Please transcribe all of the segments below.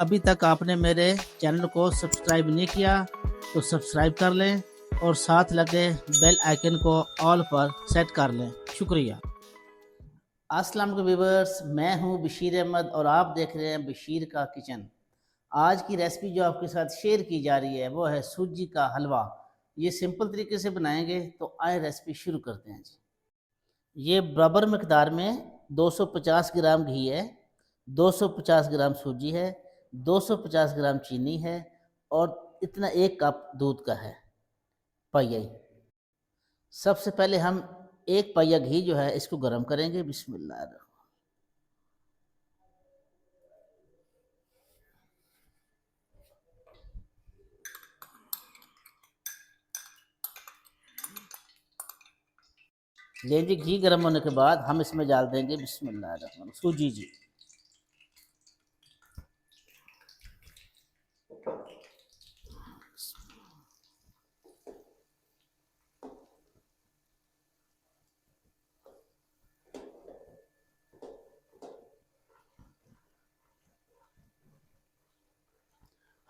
अभी तक आपने मेरे चैनल को सब्सक्राइब नहीं किया तो सब्सक्राइब कर लें और साथ लगे बेल आइकन को ऑल पर सेट कर लें। शुक्रिया। अस्सलाम वालेकुम व्यूअर्स, मैं हूं बशीर अहमद और आप देख रहे हैं बशीर का किचन। आज की रेसिपी जो आपके साथ शेयर की जा रही है वो है सूजी का हलवा। ये सिंपल तरीके से बनाएंगे, तो आए रेसिपी शुरू करते हैं जी। ये बराबर मकदार में 250 ग्राम घी है, 250 ग्राम सूजी है, 250 ग्राम चीनी है और इतना 1 कप दूध का है, पाइया। सबसे पहले हम 1 पाइया घी जो है इसको गर्म करेंगे। बिस्मिल्लाह। ले जी, घी गर्म होने के बाद हम इसमें डाल देंगे बिस्मिल्लाह सूजी जी।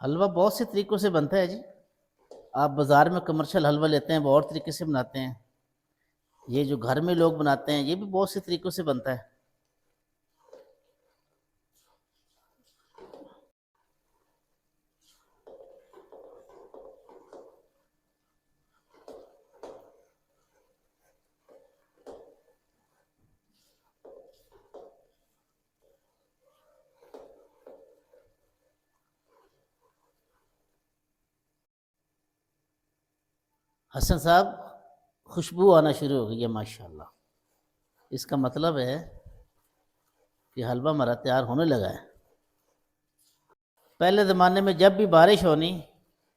हलवा बहुत से तरीक़ों से बनता है जी। आप बाज़ार में कमर्शियल हलवा लेते हैं वो और तरीके से बनाते हैं। ये जो घर में लोग बनाते हैं ये भी बहुत से तरीक़ों से बनता है। हसन साहब, खुशबू आना शुरू हो गई है माशाल्लाह। इसका मतलब है कि हलवा हमारा तैयार होने लगा है। पहले ज़माने में जब भी बारिश होनी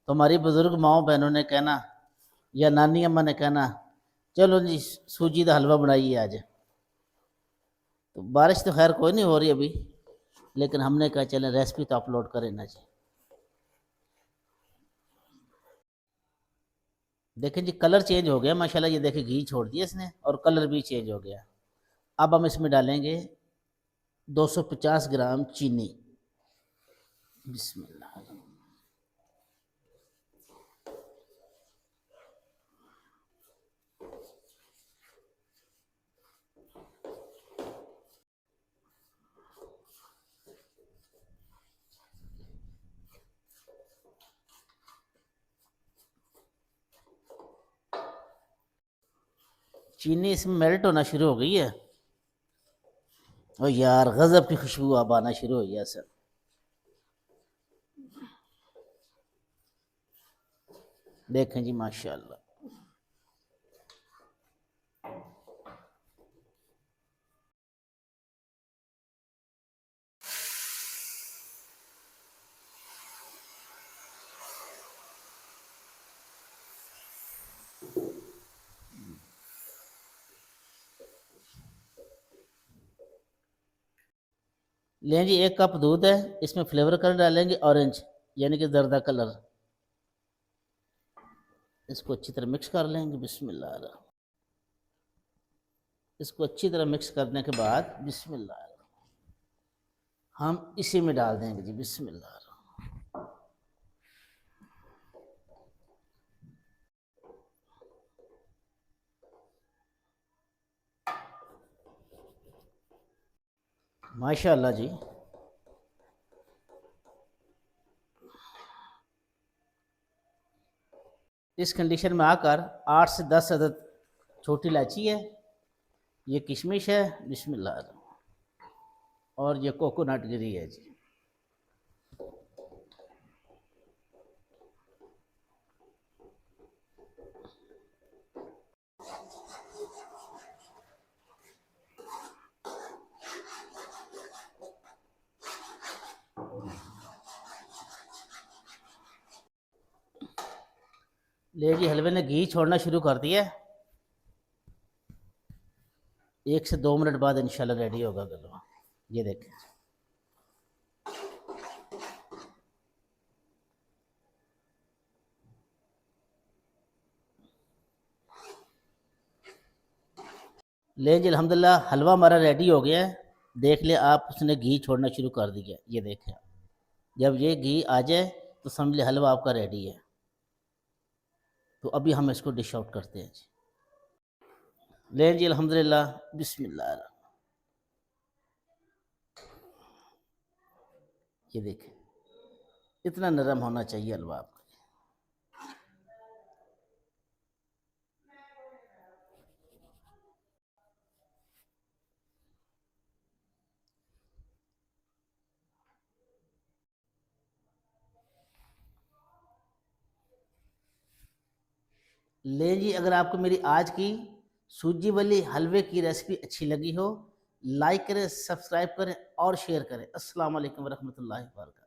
तो हमारी बुज़ुर्ग माओ बहनों ने कहना या नानी अम्मा ने कहना, चलो जी सूजी का हलवा बनाइए आज। तो बारिश तो खैर कोई नहीं हो रही अभी, लेकिन हमने कहा चलें रेसिपी तो अपलोड करें ना जी। देखें जी, कलर चेंज हो गया माशाल्लाह। ये देखें, घी छोड़ दिया इसने और कलर भी चेंज हो गया। अब हम इसमें डालेंगे 250 ग्राम चीनी। बिस्मिल्लाह। चीनी इसमें मेल्ट होना शुरू हो गई है और यार गजब की खुशबू अब आना शुरू हो गया सर। देखें जी माशाल्लाह। लें जी, 1 कप दूध है, इसमें फ्लेवर कलर डालेंगे ऑरेंज यानी कि जर्दा कलर। इसको अच्छी तरह मिक्स कर लेंगे। बिस्मिल्लाह। इसको अच्छी तरह मिक्स करने के बाद बिस्मिल्लाह हम इसी में डाल देंगे जी। बिस्मिल्लाह। माशाल्लाह जी। इस कंडीशन में आकर 8 से 10 अदद छोटी इलायची है, ये किशमिश है बिस्मिल्लाह, और ये कोकोनट गिरी है जी। ले जी, हलवे ने घी छोड़ना शुरू कर दिया है। 1 से 2 मिनट बाद इंशाल्लाह रेडी होगा हलवा। ये देखें, ले जी अल्हम्दुलिल्लाह हलवा हमारा रेडी हो गया है। देख लिया आप, उसने घी छोड़ना शुरू कर दिया। ये देखें, जब ये घी आ जाए तो समझ ले हलवा आपका रेडी है। तो अभी हम इसको डिश आउट करते हैं जी। लें जी, अल्हम्दुलिल्लाह, बिस्मिल्लाह। ये देखें, इतना नरम होना चाहिए हलवा आपका। ले जी, अगर आपको मेरी आज की सूजी वाली हलवे की रेसिपी अच्छी लगी हो, लाइक करें, सब्सक्राइब करें और शेयर करें। अस्सलाम वालेकुम वरहमतुल्लाहि वबरकातुहू।